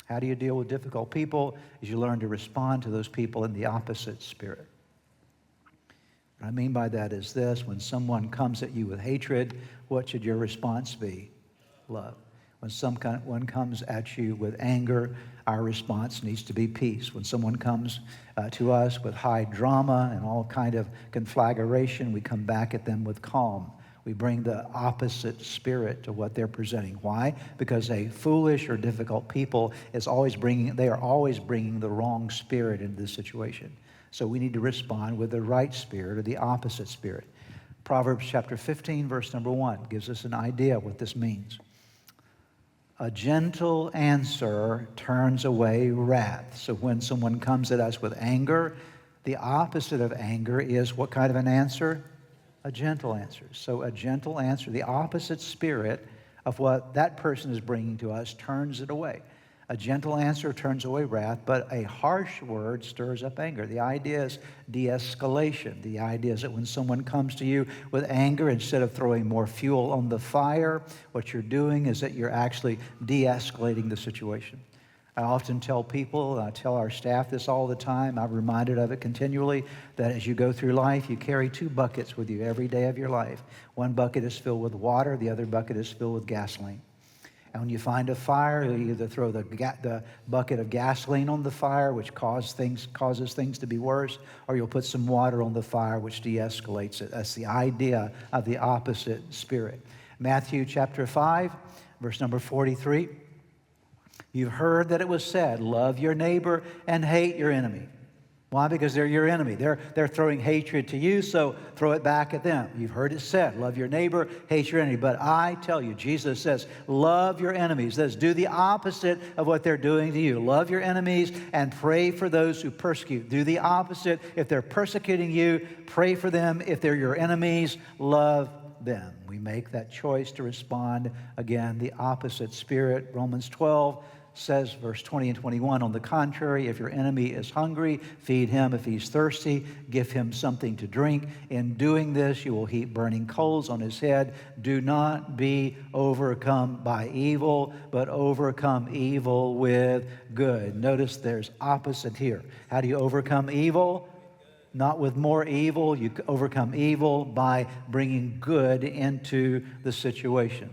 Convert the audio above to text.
How do you deal with difficult people? Is you learn to respond to those people in the opposite spirit. What I mean by that is this: when someone comes at you with hatred, what should your response be? Love. When someone comes at you with anger, our response needs to be peace. When someone comes to us with high drama and all kind of conflagration, we come back at them with calm. We bring the opposite spirit to what they're presenting. Why? Because a foolish or difficult people are always bringing the wrong spirit into the situation. So we need to respond with the right spirit or the opposite spirit. Proverbs chapter 15, verse number 1 gives us an idea of what this means. A gentle answer turns away wrath. So when someone comes at us with anger, the opposite of anger is what kind of an answer? A gentle answer. So a gentle answer, the opposite spirit of what that person is bringing to us, turns it away. A gentle answer turns away wrath, but a harsh word stirs up anger. The idea is de-escalation. The idea is that when someone comes to you with anger, instead of throwing more fuel on the fire, what you're doing is that you're actually de-escalating the situation. I often tell people, I tell our staff this all the time, I'm reminded of it continually, that as you go through life, you carry 2 buckets with you every day of your life. One bucket is filled with water, the other bucket is filled with gasoline. And when you find a fire, you either throw the bucket of gasoline on the fire, which causes things to be worse, or you'll put some water on the fire, which de-escalates it. That's the idea of the opposite spirit. Matthew chapter 5, verse number 43. You've heard that it was said, love your neighbor and hate your enemy. Why? Because they're your enemy. They're throwing hatred to you, so throw it back at them. You've heard it said, love your neighbor, hate your enemy. But I tell you, Jesus says, love your enemies. That is, do the opposite of what they're doing to you. Love your enemies and pray for those who persecute. Do the opposite. If they're persecuting you, pray for them. If they're your enemies, love them. We make that choice to respond, again, the opposite spirit. Romans 12 says, verse 20 and 21, on the contrary, if your enemy is hungry, feed him. If he's thirsty, give him something to drink. In doing this, you will heap burning coals on his head. Do not be overcome by evil, but overcome evil with good. Notice there's opposite here. How do you overcome evil? Not with more evil. You overcome evil by bringing good into the situation.